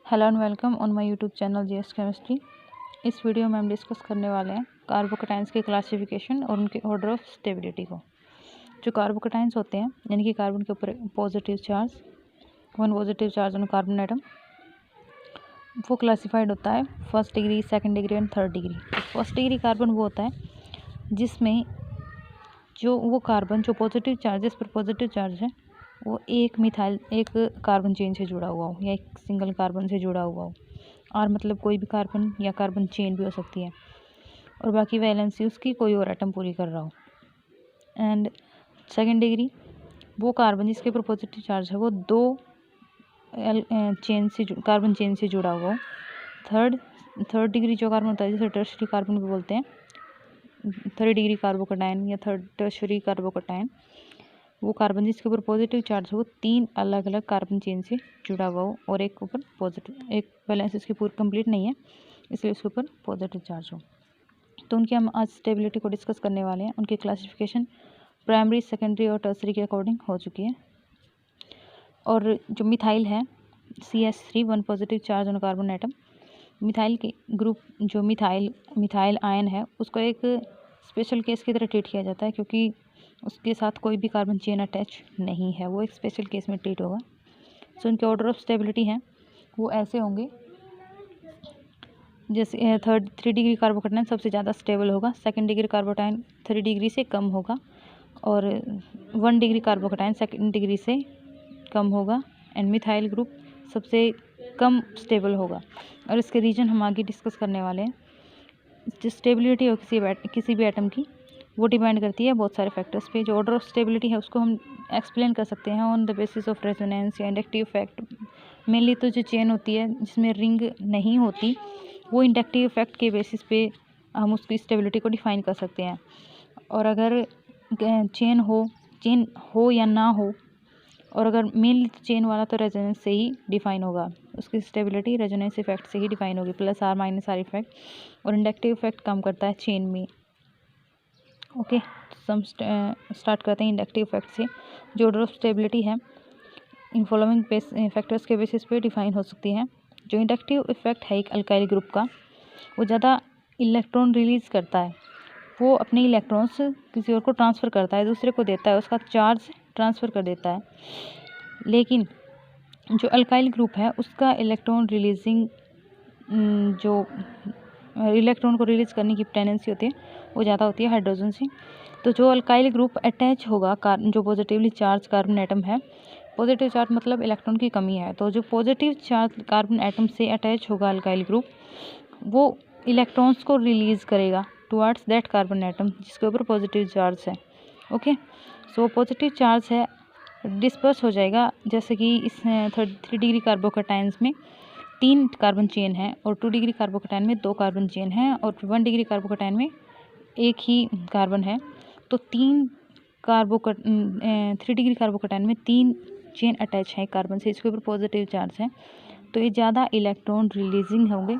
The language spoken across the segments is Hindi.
Hello and welcome on my YouTube channel GS chemistry. इस वीडियो में हम डिस्कस करने वाले हैं कार्बोकेटाइंस के क्लासिफिकेशन और उनके ऑर्डर ऑफ स्टेबिलिटी को। जो कार्बोकेटाइंस होते हैं यानी कि कार्बन के ऊपर positive charge, one positive charge on carbon atom, वो क्लासिफाइड होता है first degree, second degree and third degree. First degree carbon वो होता है जिसमें जो वो कार्बन जो पॉजिटिव चार्ज, इस पर पॉजिटिव चार्ज है, वो एक कार्बन चेन से जुड़ा हुआ हो या एक सिंगल कार्बन से जुड़ा हुआ हो, और मतलब कोई भी कार्बन या कार्बन चेन भी हो सकती है, और बाकी वैलेंसी उसकी कोई और एटम पूरी कर रहा हो। एंड सेकेंड डिग्री वो कार्बन जिसके ऊपर पॉजिटिव चार्ज है वो दो कार्बन चेन से जुड़ा हुआ हो। थर्ड डिग्री जो कार्बन होता है जिसे टर्शरी कार्बन भी बोलते हैं, थर्ड डिग्री कार्बोकेटाइन या थर्ड टर्शरी कार्बोकेटाइन, वो कार्बन जिसके ऊपर पॉजिटिव चार्ज हो वो तीन अलग अलग कार्बन चेन से जुड़ा हुआ हो और एक ऊपर पॉजिटिव, एक बैलेंस इसकी पूरी कंप्लीट नहीं है इसलिए उसके ऊपर पॉजिटिव चार्ज हो। तो उनकी हम आज स्टेबिलिटी को डिस्कस करने वाले हैं। उनकी क्लासिफिकेशन प्राइमरी, सेकेंडरी और टर्सरी के अकॉर्डिंग हो चुकी है। और जो मिथाइल है CH3, one positive charge on carbon atom, methyl के ग्रुप जो मिथाइल आयन है उसको एक स्पेशल केस की तरह ट्रीट किया जाता है क्योंकि उसके साथ कोई भी कार्बन चेन अटैच नहीं है, वो एक स्पेशल केस में ट्रीट होगा। सो इनके ऑर्डर ऑफ स्टेबिलिटी हैं वो ऐसे होंगे, जैसे थ्री डिग्री कार्बोकेटाइन सबसे ज़्यादा स्टेबल होगा, सेकंड डिग्री कार्बोकेटाइन 3 डिग्री से कम होगा, और 1 डिग्री कार्बोकेटाइन सेकंड डिग्री से कम होगा, एंड मिथाइल ग्रुप सबसे कम स्टेबल होगा। और इसके रीजन हम आगे डिस्कस करने वाले हैं। जो स्टेबिलिटी हो किसी भी एटम की वो डिपेंड करती है बहुत सारे फैक्टर्स पे। जो ऑर्डर ऑफ स्टेबिलिटी है उसको हम एक्सप्लेन कर सकते हैं on the basis of resonance या इंडक्टिव इफेक्ट। मेनली तो जो चेन होती है जिसमें रिंग नहीं होती वो इंडक्टिव इफेक्ट के बेसिस पे हम उसकी स्टेबिलिटी को डिफाइन कर सकते हैं। और अगर चेन हो या ना हो, और अगर मेनली चेन वाला तो रेजोनेंस से ही डिफाइन होगा, उसकी स्टेबिलिटी रेजोनेंस इफेक्ट से ही डिफाइन होगी, plus R minus R effect, और इंडक्टिव इफेक्ट कम करता है चेन में। ओके, हम स्टार्ट करते हैं इंडक्टिव इफेक्ट से। जो ऑर्डर ऑफ स्टेबिलिटी है इन फॉलोइंग फैक्टर्स के बेसिस पे डिफाइन हो सकती है। जो इंडक्टिव इफेक्ट है एक अल्काइल ग्रुप का, वो ज़्यादा इलेक्ट्रॉन रिलीज करता है, वो अपने इलेक्ट्रॉन्स किसी और को ट्रांसफ़र करता है, दूसरे को देता है, उसका चार्ज ट्रांसफ़र कर देता है। लेकिन जो अल्काइल ग्रुप है उसका इलेक्ट्रॉन रिलीजिंग, जो इलेक्ट्रॉन को रिलीज करने की टेंडेंसी होती है वो ज़्यादा होती है हाइड्रोजन से। तो जो अल्काइल ग्रुप अटैच होगा जो पॉजिटिवली चार्ज कार्बन एटम है, पॉजिटिव चार्ज मतलब इलेक्ट्रॉन की कमी है, तो जो पॉजिटिव चार्ज कार्बन एटम से अटैच होगा अल्काइल ग्रुप, वो इलेक्ट्रॉन्स को रिलीज़ करेगा टुवर्ड्स दैट कार्बन एटम जिसके ऊपर पॉजिटिव चार्ज है। ओके, सो पॉजिटिव चार्ज है डिस्पर्स हो जाएगा, जैसे कि इस 3 डिग्री कार्बोकेटाइंस में 3 कार्बन चेन है, और 2 डिग्री कार्बोकेटाइन में 2 कार्बन चेन है, और 1 डिग्री कार्बोकेटाइन में एक ही कार्बन है। तो 3 डिग्री कार्बोकेटाइन में 3 चेन अटैच है कार्बन से, इसके ऊपर पॉजिटिव चार्ज है, तो ये ज़्यादा इलेक्ट्रॉन रिलीजिंग होंगे,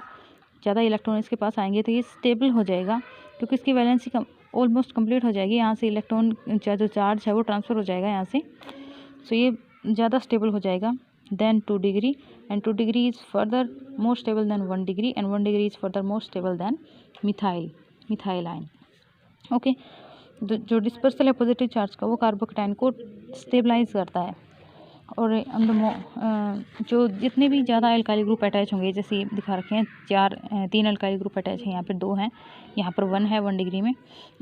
ज़्यादा इलेक्ट्रॉन इसके पास आएंगे, तो ये स्टेबल हो जाएगा क्योंकि इसकी वैलेंसी ऑलमोस्ट कंप्लीट हो जाएगी। यहाँ से इलेक्ट्रॉन जो चार्ज है वो ट्रांसफ़र हो जाएगा यहाँ से, सो ये ज़्यादा स्टेबल हो जाएगा than 2 degree, and 2 degree is further more stable than 1 degree, and 1 degree is further more stable than methyl ion. Okay, जो डिस्पर्सल है पॉजिटिव चार्ज का वो कार्बोकेटाइन को स्टेबलाइज करता है। और जो जितने भी ज़्यादा अल्काइल ग्रुप अटैच होंगे, जैसे दिखा रखे हैं 3 अल्काइल ग्रुप अटैच हैं, यहाँ पर 2 हैं, यहाँ पर 1 है 1 डिग्री में,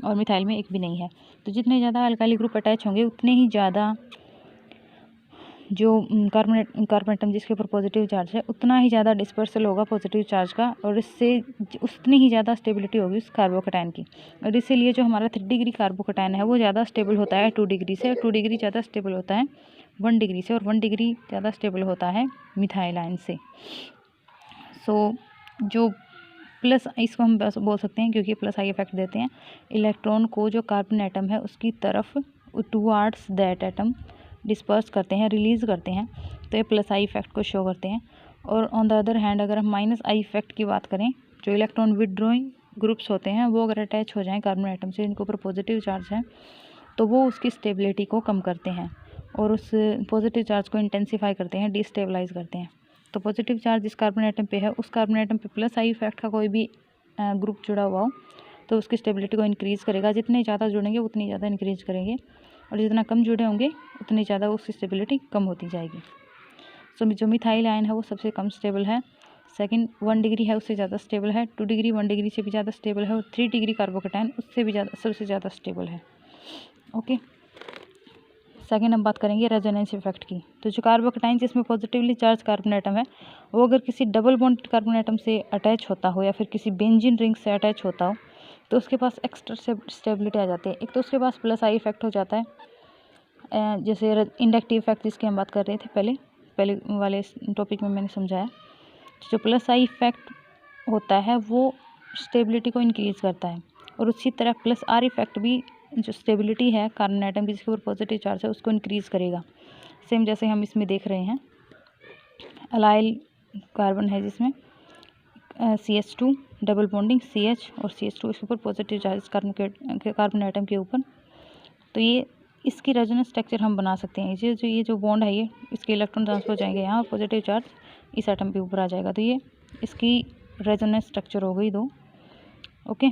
और मिथाइल में एक भी नहीं है। तो जितने ज़्यादा अल्काइल ग्रुप अटैच होंगे उतने ही ज़्यादा जो कार्बन एटम जिसके ऊपर पॉजिटिव चार्ज है उतना ही ज़्यादा डिस्पर्सल होगा पॉजिटिव चार्ज का, और इससे उतनी ही ज़्यादा स्टेबिलिटी होगी उस कार्बोकेटाइन की। और इसीलिए जो हमारा 3 डिग्री कार्बोकेटाइन है वो ज़्यादा स्टेबल होता है 2 डिग्री से, 2 डिग्री ज़्यादा स्टेबल होता है 1 डिग्री से, और 1 डिग्री ज़्यादा स्टेबल होता है मिथाइल आयन से। सो जो प्लस, इसको हम बस बोल सकते हैं क्योंकि प्लस आई इफेक्ट देते हैं इलेक्ट्रॉन को, जो कार्बन एटम है उसकी तरफ टुवार्ड्स दैट एटम डिस्पर्स करते हैं, रिलीज़ करते हैं, तो ये प्लस आई इफेक्ट को शो करते हैं। और ऑन द अदर हैंड अगर हम माइनस आई इफेक्ट की बात करें, जो इलेक्ट्रॉन विदड्रॉइंग ग्रुप्स होते हैं वो अगर अटैच हो जाएं कार्बन एटम से, इनके ऊपर पॉजिटिव चार्ज है, तो वो उसकी स्टेबिलिटी को कम करते हैं और उस पॉजिटिव चार्ज को इंटेंसीफाई करते हैं, डिस्टेबलाइज करते हैं। तो पॉजिटिव चार्ज जिस कार्बन एटम पे है उस कार्बन एटम पे प्लस आई इफेक्ट का कोई भी ग्रुप जुड़ा हुआ हो तो उसकी स्टेबिलिटी को इंक्रीज़ करेगा। जितने ज़्यादा जुड़ेंगे उतनी ज़्यादा इंक्रीज करेंगे, और जितना कम जुड़े होंगे उतनी ज़्यादा उसकी स्टेबिलिटी कम होती जाएगी। सो जो मिथाइल आयन है वो सबसे कम स्टेबल है। सेकंड 1 डिग्री है उससे ज़्यादा स्टेबल है, 2 डिग्री 1 डिग्री से भी ज़्यादा स्टेबल है, और 3 डिग्री कार्बोकेटायन उससे भी ज़्यादा सबसे ज़्यादा स्टेबल है। ओके, सेकंड हम बात करेंगे रेजोनेंस इफेक्ट की। तो जो कार्बोकेटाइन जिसमें पॉजिटिवली चार्ज कार्बन एटम है वो अगर किसी डबल बॉन्डेड कार्बन एटम से अटैच होता हो या फिर किसी बेंजीन रिंग से अटैच होता हो तो उसके पास एक्स्ट्रा स्टेबिलिटी आ जाती है। एक तो उसके पास प्लस आई इफेक्ट हो जाता है, जैसे इंडक्टिव इफेक्ट जिसकी हम बात कर रहे थे पहले वाले टॉपिक में मैंने समझाया। जो प्लस आई इफेक्ट होता है वो स्टेबिलिटी को इंक्रीज़ करता है, और उसी तरह प्लस आर इफेक्ट भी जो स्टेबिलिटी है कार्बन एटम की जिसके ऊपर पॉजिटिव चार्ज है उसको इंक्रीज़ करेगा। सेम जैसे हम इसमें देख रहे हैं, अलाइल कार्बन है जिसमें CH2 डबल बॉन्डिंग CH और CH2 इसके ऊपर पॉजिटिव चार्ज कार्बन एटम के ऊपर, तो ये इसकी रेजोनेंस स्ट्रक्चर हम बना सकते हैं। ये जो बॉन्ड है ये इसके इलेक्ट्रॉन ट्रांसफर जाएंगे यहाँ और पॉजिटिव चार्ज इस एटम के ऊपर आ जाएगा, तो ये इसकी रेजोनेंस स्ट्रक्चर हो गई 2। ओके,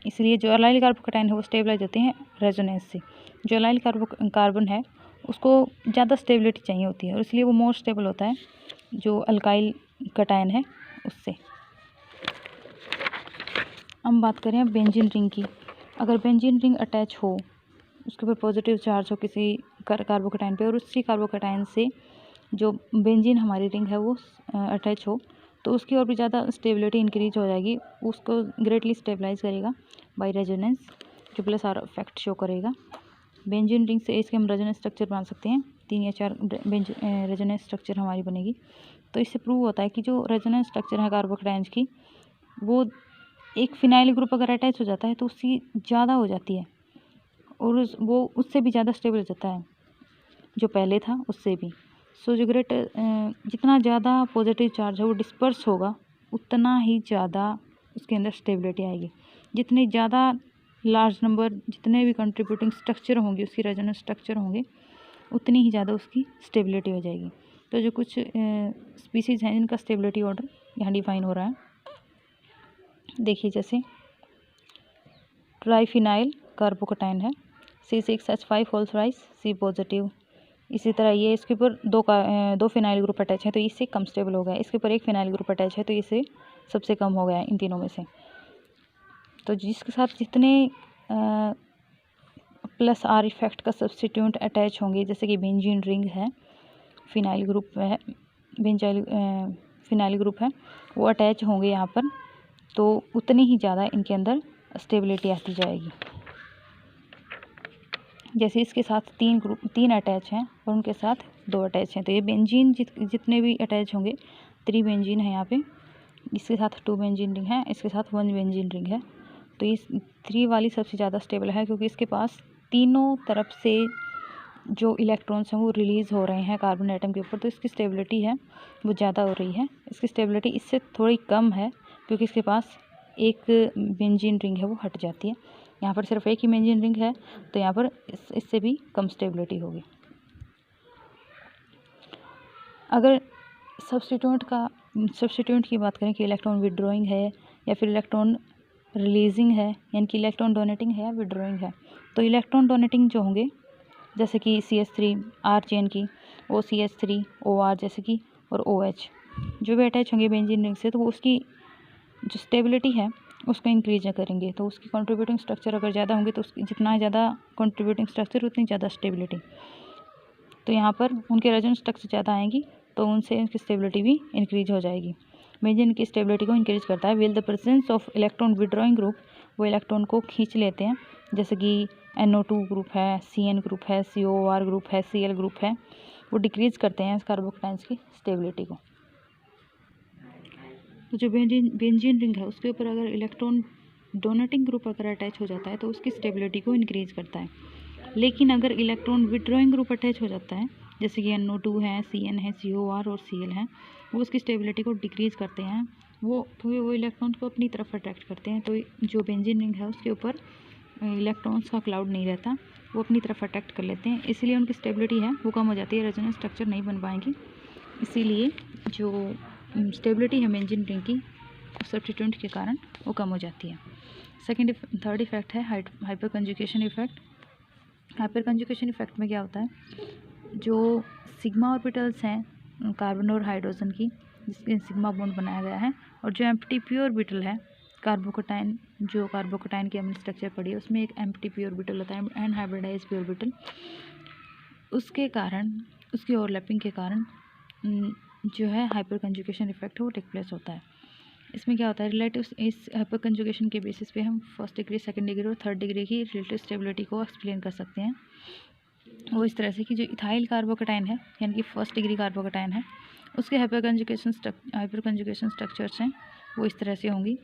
इसलिए जो अलाइल कार्बोकेटाइन है वो स्टेबलाइज होते हैं रेजोनेंस से। जो अलाइल कार्बन है उसको ज़्यादा स्टेबिलिटी चाहिए होती है और इसलिए वो मोर स्टेबल होता है जो अल्काइल कटायन है उससे। हम बात करें बेंजीन रिंग की। अगर बेंजीन रिंग अटैच हो उसके ऊपर पॉजिटिव चार्ज हो किसी कार्बोकेटाइन पे और उसी कार्बोकेटाइन से जो बेंजीन हमारी रिंग है वो अटैच हो तो उसकी और भी ज़्यादा स्टेबिलिटी इंक्रीज हो जाएगी, उसको ग्रेटली स्टेबलाइज करेगा बाय रेजोनेंस, जो प्लस आर इफेक्ट शो करेगा। बेंजीन रिंग से इसके हम रेजोनेंस स्ट्रक्चर बना सकते हैं, 3 या 4 रेजोनेंस स्ट्रक्चर हमारी बनेगी। तो इससे प्रूव होता है कि जो रेजोनेंस स्ट्रक्चर है कार्बोकेटाइन्स की वो एक फिनाइल ग्रुप अगर अटैच हो जाता है तो उसकी ज़्यादा हो जाती है और वो उससे भी ज़्यादा स्टेबल हो जाता है जो पहले था उससे भी। सो जो जितना ज़्यादा पॉजिटिव चार्ज है वो डिस्पर्स होगा उतना ही ज़्यादा उसके अंदर स्टेबिलिटी आएगी। जितने ज़्यादा लार्ज नंबर जितने भी कंट्रीब्यूटिंग स्ट्रक्चर होंगे उसकी रेजोनेंस स्ट्रक्चर होंगे उतनी ही ज़्यादा उसकी स्टेबिलिटी हो जाएगी। तो जो कुछ स्पीसीज़ हैं जिनका स्टेबिलिटी ऑर्डर यहाँ डिफाइन हो रहा है, देखिए जैसे ट्राइफिनाइल कार्बोकेटाइन है C6H5 holes rice C positive. इसी तरह ये इसके ऊपर 2 फिनाइल ग्रुप अटैच है तो इससे कम स्टेबल हो गया, इसके ऊपर 1 फिनाइल ग्रुप अटैच है तो इससे सबसे कम हो गया इन तीनों में से। तो जिसके साथ जितने प्लस आर इफेक्ट का सब्स्टिट्यूट अटैच होंगे जैसे कि बेंजीन रिंग है, फिनाइल ग्रुप है, फिनाइल ग्रुप है वो अटैच होंगे यहाँ पर तो उतनी ही ज़्यादा इनके अंदर स्टेबिलिटी आती जाएगी। जैसे इसके साथ 3 अटैच हैं और उनके साथ 2 अटैच हैं तो ये बेंजीन जितने भी अटैच होंगे 3 बेंजीन है यहाँ पे, इसके साथ 2 बेंजीन रिंग है, इसके साथ 1 बेंजीन रिंग है। तो इस 3 वाली सबसे ज़्यादा स्टेबल है क्योंकि इसके पास तीनों तरफ से जो इलेक्ट्रॉन्स हैं वो रिलीज़ हो रहे हैं कार्बन एटम के ऊपर, तो इसकी स्टेबिलिटी है वो ज़्यादा हो रही है। इसकी स्टेबिलिटी इससे थोड़ी कम है क्योंकि इसके पास एक बेंजीन रिंग है वो हट जाती है, यहाँ पर सिर्फ एक ही बेंजीन रिंग है तो यहाँ पर इससे भी कम स्टेबिलिटी होगी। अगर सब्स्टिट्यूट की बात करें कि इलेक्ट्रॉन विड्रॉइंग है या फिर इलेक्ट्रॉन रिलीजिंग है यानी कि इलेक्ट्रॉन डोनेटिंग है या विड्रॉइंग है, तो इलेक्ट्रॉन डोनेटिंग जो होंगे जैसे कि CH3 R चेन की, OCH3 OR जैसे कि और OH जो भी अटैच होंगे बेंजीन रिंग से तो वो उसकी जो स्टेबिलिटी है उसको इंक्रीज करेंगे। तो उसकी कंट्रीब्यूटिंग स्ट्रक्चर अगर ज़्यादा होंगे तो उसकी जितना ज़्यादा कंट्रीब्यूटिंग स्ट्रक्चर उतनी ज़्यादा स्टेबिलिटी, तो यहाँ पर उनके रेजोनेंस स्ट्रक्चर ज़्यादा आएंगी तो उनसे उनकी स्टेबिलिटी भी इंक्रीज हो जाएगी। बेंजीन की स्टेबिलिटी को इंक्रीज करता है will the presence of electron withdrawing group, वो इलेक्ट्रॉन को खींच लेते हैं जैसे कि NO2 ग्रुप है, CN ग्रुप है, COR ग्रुप है, Cl ग्रुप है, वो डिक्रीज़ करते हैं इस कार्बोकेटाइन्स की स्टेबिलिटी को। तो जो बेंजीन रिंग है उसके ऊपर अगर इलेक्ट्रॉन डोनेटिंग ग्रुप अगर अटैच हो जाता है तो उसकी स्टेबिलिटी को इंक्रीज करता है। लेकिन अगर इलेक्ट्रॉन विड्रॉइंग ग्रुप अटैच हो जाता है जैसे कि NO2 है, CN है, COR और Cl है, वो उसकी स्टेबिलिटी को डिक्रीज़ करते हैं क्योंकि वो इलेक्ट्रॉन को अपनी तरफ अट्रैक्ट करते हैं। तो जो बेंजीन रिंग है उसके ऊपर इलेक्ट्रॉन्स का क्लाउड नहीं रहता, वो अपनी तरफ अट्रैक्ट कर लेते हैं, इसलिए उनकी स्टेबिलिटी है वो कम हो जाती है, रेजोनेंस स्ट्रक्चर नहीं बन पाएंगी इसीलिए जो स्टेबिलिटी है बेंजीन रिंग की सब्स्टिट्यूएंट के कारण वो कम हो जाती है। थर्ड इफेक्ट है hyper conjugation effect. Hyper conjugation effect में क्या होता है, जो सिग्मा ऑर्बिटल्स हैं कार्बन और हाइड्रोजन की, जिसके सिग्मा बॉन्ड बनाया गया है, और जो एम्प्टी पी ऑर्बिटल है कार्बोकटाइन, जो कार्बोकटाइन की हमने स्ट्रक्चर पढ़ी है उसमें एक एम्प्टी पी ऑर्बिटल होता है एंड हाइब्रिडाइज पी ऑर्बिटल, उसके कारण, उसकी ओवरलैपिंग के कारण जो है हाइपर कंजुगेशन इफेक्ट वो टेक प्लेस होता है। इसमें क्या होता है, रिलेटिव, इस हाइपर कंजुगेशन के बेसिस पे हम फर्स्ट डिग्री, सेकंड डिग्री और थर्ड डिग्री की रिलेटिव स्टेबिलिटी को एक्सप्लेन कर सकते हैं। वो इस तरह से कि जो इथाइल कार्बोकटाइन है यानी कि फर्स्ट डिग्री कार्बोकटाइन है, उसके हाइपर कंजुगेशन स्ट्रक्चर्स हैं वो इस तरह से होंगी।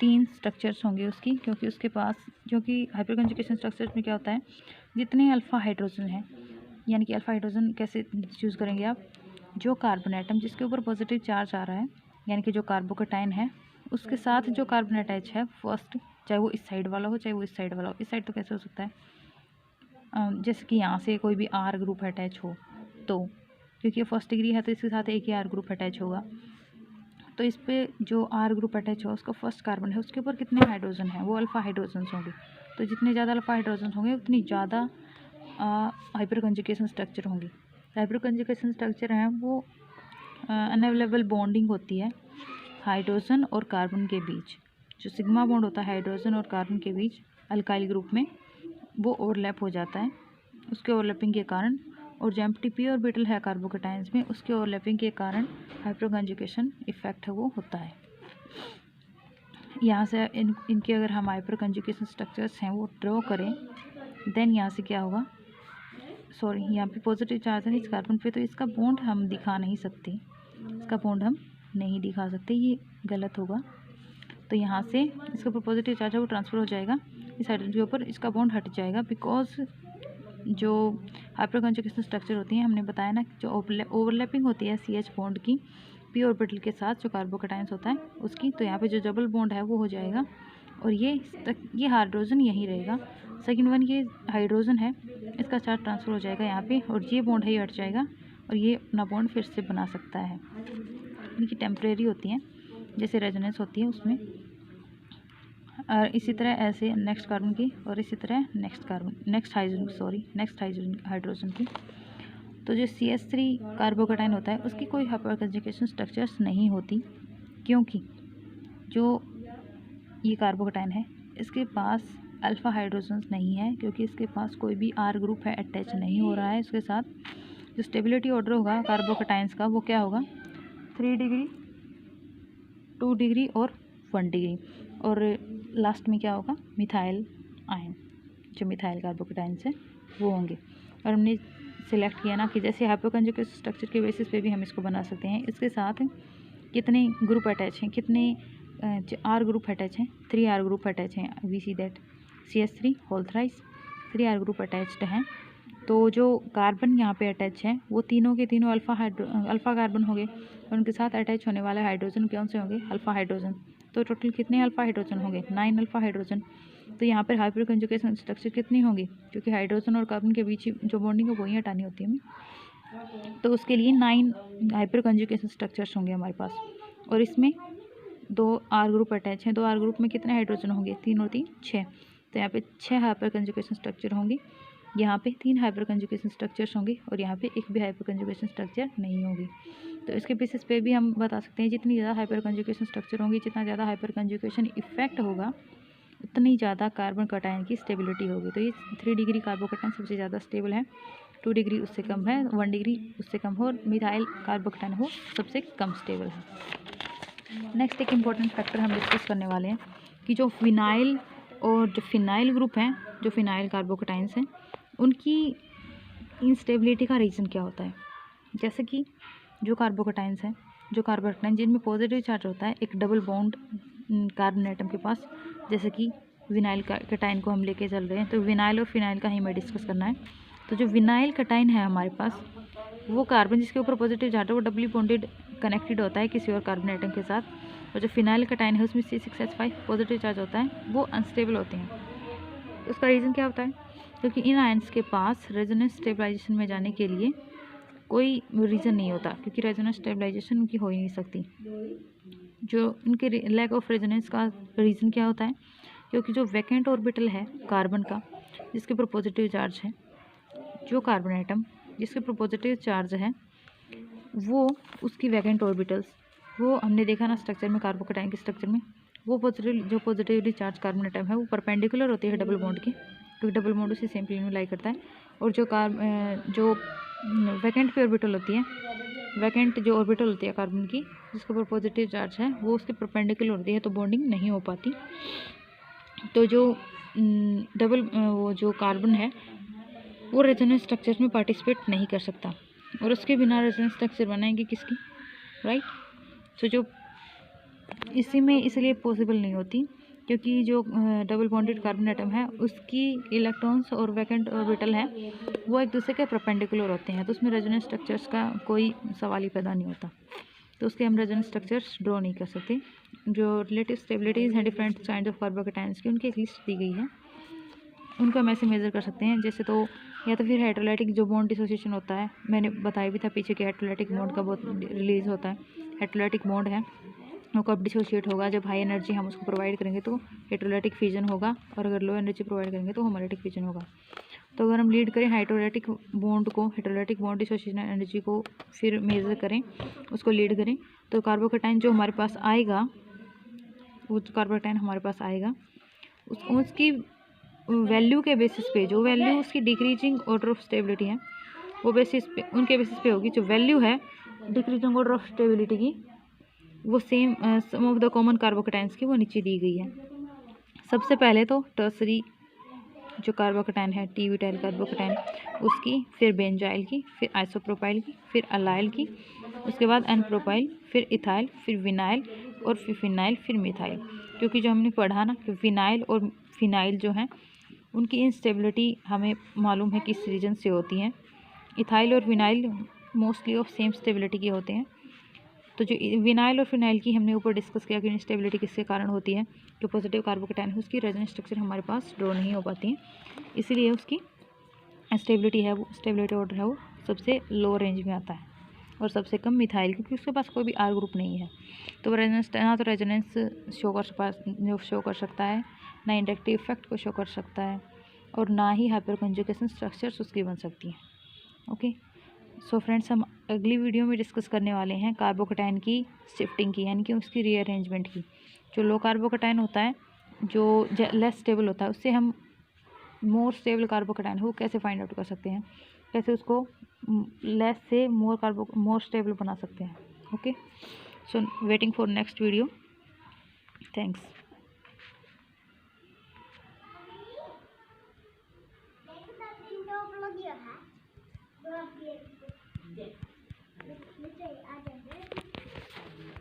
3 स्ट्रक्चर्स होंगे उसकी, क्योंकि उसके पास, क्योंकि हाइपर कंजुगेशन स्ट्रक्चर्स में क्या होता है, जितने अल्फ़ा हाइड्रोजन हैं, यानी कि अल्फ़ा हाइड्रोजन कैसे चूज़ करेंगे आप, जो कार्बन एटम जिसके ऊपर पॉजिटिव चार्ज आ रहा है, यानी कि जो कार्बोकटाइन है उसके साथ जो कार्बन अटैच है फर्स्ट, चाहे वो इस साइड वाला हो चाहे वो इस साइड वाला हो। इस साइड तो कैसे हो सकता है, जैसे कि यहाँ से कोई भी आर ग्रुप अटैच हो तो, क्योंकि ये फर्स्ट डिग्री है तो इसके साथ एक ही आर ग्रुप अटैच होगा, तो इस पर जो आर ग्रुप अटैच हो उसका फर्स्ट कार्बन है उसके ऊपर कितने हाइड्रोजन हैं, वो अल्फ़ा हाइड्रोजन होंगे। तो जितने ज़्यादा अल्फ़ा हाइड्रोजन होंगे उतनी ज़्यादा हाइपर कंजुगेशन स्ट्रक्चर होंगी। हाइपर कंजुगेशन स्ट्रक्चर हैं वो अनअवेलेबल बॉन्डिंग होती है हाइड्रोजन और कार्बन के बीच, जो सिग्मा बॉन्ड होता है हाइड्रोजन और कार्बन के बीच अल्काइल ग्रुप में, वो ओवरलैप हो जाता है उसके ओवरलैपिंग के कारण, और जो एम्प्टी पी ऑर्बिटल है कार्बोकटाइन्स में उसके ओवरलैपिंग के कारण हाइपर कंजुगेशन इफेक्ट है वो होता है। यहाँ से इनके अगर हम हाइपर कंजुगेशन स्ट्रक्चर्स हैं वो ड्रॉ करें, देन यहाँ से क्या होगा, सॉरी यहाँ पे पॉजिटिव चार्ज है इस कार्बन पे, तो इसका बॉन्ड हम दिखा नहीं सकते, इसका बॉन्ड हम नहीं दिखा सकते, ये गलत होगा। तो यहाँ से इसके ऊपर पॉजिटिव चार्ज है वो ट्रांसफ़र हो जाएगा इस हाइड्रोजन के ऊपर, इसका बॉन्ड हट जाएगा, बिकॉज जो हाइपर कंजुगेशन स्ट्रक्चर होती हैं हमने बताया ना, जो ओवरलैपिंग होती है सी एच बॉन्ड की पी ऑर्बिटल के साथ जो कार्बोकटाइन्स होता है उसकी, तो यहाँ पे जो डबल बॉन्ड है वो हो जाएगा और ये हाइड्रोजन यहीं रहेगा, सेकंड वन ये हाइड्रोजन है इसका चार्ज ट्रांसफ़र हो जाएगा यहाँ पे, और ये बॉन्ड है ये हट जाएगा और ये अपना बॉन्ड फिर से बना सकता है। इनकी टेम्परेरी होती हैं, जैसे रेजोनेंस होती है उसमें, और इसी तरह ऐसे नेक्स्ट कार्बन की, और इसी तरह नेक्स्ट हाइड्रोजन की। तो जो CH3 कार्बोकटाइन होता है उसकी कोई हाइपर कंजुगेशन स्ट्रक्चर्स नहीं होती, क्योंकि जो ये कार्बोकटाइन है इसके पास अल्फ़ा हाइड्रोजन्स नहीं है, क्योंकि इसके पास कोई भी आर ग्रुप है अटैच नहीं हो रहा है इसके साथ। जो स्टेबिलिटी ऑर्डर होगा कार्बोकटाइन्स का वो क्या होगा, 3 डिग्री, 2 डिग्री और 1 डिग्री, और लास्ट में क्या होगा, मिथाइल आयन, जो मिथाइल कार्बोकटाइन्स है वो होंगे। और हमने सिलेक्ट किया ना कि जैसे हाइपर कंजुगेशन स्ट्रक्चर के बेसिस पे भी हम इसको बना सकते हैं, इसके साथ कितने ग्रुप अटैच हैं, कितने आर ग्रुप अटैच हैं, 3 आर ग्रुप अटैच हैं, we see that CH3 whole thrice 3 R group attached हैं। तो जो कार्बन यहाँ पे अटैच हैं वो तीनों के तीनों अल्फ़ा कार्बन होंगे, और उनके साथ अटैच होने वाले हाइड्रोजन कौन से होंगे, अल्फ़ा हाइड्रोजन। तो टोटल कितने अल्फ़ा हाइड्रोजन होंगे, 9 अल्फ़ा हाइड्रोजन। तो यहाँ पर हाइपर कंजुगेशन स्ट्रक्चर कितनी होगी, क्योंकि हाइड्रोजन और कार्बन के बीच जो बॉन्डिंग है वही हटानी होती है हमें, तो उसके लिए 9 हाइपर कंजुगेशन स्ट्रक्चर्स होंगे हमारे पास। और इसमें 2 आर ग्रुप अटैच हैं, 2 आर ग्रुप में कितने हाइड्रोजन होंगे, 3 और 3 6, तो यहाँ पे 6 हाइपर कंजुगेशन स्ट्रक्चर होंगे, यहाँ पे 3 हाइपर कंजुगेशन स्ट्रक्चर्स होंगे, और यहाँ पे एक भी हाइपर कंजुगेशन स्ट्रक्चर नहीं होगी। तो इसके बेसिस पे भी हम बता सकते हैं जितनी ज़्यादा हाइपर कंजुगेशन स्ट्रक्चर होंगी, जितना ज़्यादा हाइपर कंजुगेशन इफेक्ट होगा, उतनी ज़्यादा कार्बन कटायन की स्टेबिलिटी होगी। तो ये 3 डिग्री कार्बोकटायन सबसे ज़्यादा स्टेबल है, 2 डिग्री उससे कम है, 1 डिग्री उससे कम हो, और मिथाइल कार्बोकटायन हो सबसे कम स्टेबल है। नेक्स्ट एक इम्पॉर्टेंट फैक्टर हम डिस्कस करने वाले हैं कि जो फिनाइल और जो फिनाइल ग्रुप हैं, जो फिनाइल कार्बोकटाइन्स हैं, उनकी इंस्टेबिलिटी का रीज़न क्या होता है। जैसे कि जो कार्बोकटाइन्स हैं, जो कार्बोकटाइन जिनमें पॉजिटिव चार्ज होता है, एक डबल बॉन्ड कार्बन एटम के पास, जैसे कि विनाइल कटाइन को हम लेके चल रहे हैं, तो विनाइल और फिनाइल का ही हमें डिस्कस करना है। तो जो विनाइल कटाइन है हमारे पास, वो कार्बन जिसके ऊपर पॉजिटिव चार्ज है वो डबली बॉन्डेड कनेक्टेड होता है किसी और कार्बन एटम के साथ, और जो फिनाइल कटाइन है उसमें C6H5 पॉजिटिव चार्ज होता है, वो अनस्टेबल होते हैं। उसका रीज़न क्या होता है, क्योंकि इन आयंस के पास रेजोनेंस स्टेबलाइजेशन में जाने के लिए कोई रीज़न नहीं होता, क्योंकि रेजोनेंस स्टेबलाइजेशन उनकी हो ही नहीं सकती। जो उनके लैक ऑफ रेजोनेंस का रीज़न क्या होता है, क्योंकि जो वैकेंट ऑर्बिटल है कार्बन का, जिसके ऊपर पॉजिटिव चार्ज है, जो कार्बन एटम जिसके ऊपर पॉजिटिव चार्ज है, वो उसकी वैकेंट ऑर्बिटल्स, वो हमने देखा ना स्ट्रक्चर में, कार्बोकेटाइन के स्ट्रक्चर में, वो पॉजिटिवली चार्ज कार्बन एटम है वो परपेंडिकुलर होती है डबल बॉन्ड की, क्योंकि डबल बॉन्ड उसी सेम प्लेन में लाई करता है। और जो वैकेंट पे ऑर्बिटल होती है, वैकेंट जो ऑर्बिटल होती है कार्बन की, जिसके ऊपर पॉजिटिव चार्ज है, वो उसके परपेंडिकुलर होती है, तो बॉन्डिंग नहीं हो पाती। तो जो वो जो कार्बन है वो रेजोनेंस स्ट्रक्चर में पार्टिसिपेट नहीं कर सकता, और उसके बिना रेजोनेंस स्ट्रक्चर बनाएंगे किसकी, राइट। तो जो इसी में इसलिए पॉसिबल नहीं होती, क्योंकि जो डबल बॉन्डेड कार्बन एटम है उसकी इलेक्ट्रॉन्स और वैकेंट ऑर्बिटल है वो एक दूसरे के परपेंडिकुलर होते हैं, तो उसमें रेजोनेंस स्ट्रक्चर्स का कोई सवाल ही पैदा नहीं होता, तो उसके हम रेजोनेंस स्ट्रक्चर्स ड्रॉ नहीं कर सकते। जो रिलेटिव स्टेबिलिटीज़ हैं डिफरेंट काइंड ऑफ कार्बोकेटाइंस की, उनकी एक लिस्ट दी गई है, उनको हम ऐसे मेज़र कर सकते हैं। जैसे तो या तो फिर हाइड्रोलाइटिक जो बॉन्ड डिसोसिएशन होता है, मैंने बताया भी था पीछे कि हाइड्रोलाइटिक बॉन्ड का बहुत रिलीज होता है। हाइड्रोलाइटिक बॉन्ड है वो कब डिसोशिएट होगा, जब हाई एनर्जी हम उसको प्रोवाइड करेंगे तो हाइड्रोलाइटिक फिजन होगा, और अगर लो एनर्जी प्रोवाइड करेंगे तो होमोलाइटिक फिजन होगा। तो अगर हम लीड करें हाइड्रोलाइटिक बॉन्ड को, हाइड्रोलाइटिक बॉन्ड डिसोसिएशन एनर्जी को फिर मेज़र करें, उसको लीड करें, तो कार्बोकेटाइन जो हमारे पास आएगा, वो कार्बोकेटाइन हमारे पास आएगा उसकी वैल्यू के बेसिस पे, जो वैल्यू उसकी डिक्रीजिंग ऑर्डर ऑफ स्टेबिलिटी है वो बेसिस पे, उनके बेसिस पे होगी। जो वैल्यू है डिक्रीजिंग ऑर्डर ऑफ स्टेबिलिटी की, वो same sum of the common carbocations की वो नीचे दी गई है। सबसे पहले तो टर्सरी जो कार्बोकेटाइन है, टी ब्यूटाइल कार्बोकेटाइन, उसकी, फिर बेंजाइल की, फिर आइसोप्रोपाइल की, फिर अलाइल की, उसके बाद एन प्रोपाइल, फिर इथाइल, फिर विनाइल, और फिर फिनाइल, फिर मिथाइल। क्योंकि जो हमने पढ़ा ना कि विनाइल और फिनाइल जो हैं उनकी इंस्टेबिलिटी हमें मालूम है किस रीजन से होती हैं। इथाइल और vinyl mostly of same stability के होते हैं। तो जो विनाइल और फिनाइल की हमने ऊपर डिस्कस किया कि इंस्टेबिलिटी किसके कारण होती है, जो पॉजिटिव कार्बोकेटाइन है उसकी रेजोनेंस स्ट्रक्चर हमारे पास ड्रॉ नहीं हो पाती है, इसीलिए उसकी स्टेबिलिटी है, वो स्टेबिलिटी ऑर्डर है वो सबसे लो रेंज में आता है, और सबसे कम मिथाइल, क्योंकि उसके पास कोई भी आर ग्रुप नहीं है। तो रेजोनेंस ना तो रेजोनेंस शो कर सकता है, ना इंडक्टिव इफेक्ट को शो कर सकता है, और ना ही हाइपर कंजुगेशन स्ट्रक्चर्स उसकी बन सकती हैं। ओके, सो फ्रेंड्स, हम अगली वीडियो में डिस्कस करने वाले हैं कार्बोकेटाइन की शिफ्टिंग की, यानी कि उसकी रीअरेंजमेंट की। जो लो कार्बोकेटाइन होता है, जो लेस स्टेबल होता है, उससे हम मोर स्टेबल कार्बोकेटाइन है वो कैसे फाइंड आउट कर सकते हैं, कैसे उसको लेस से मोर स्टेबल बना सकते हैं। Okay, so waiting for next video. Thanks. देखो तो 3 टॉप लगी है।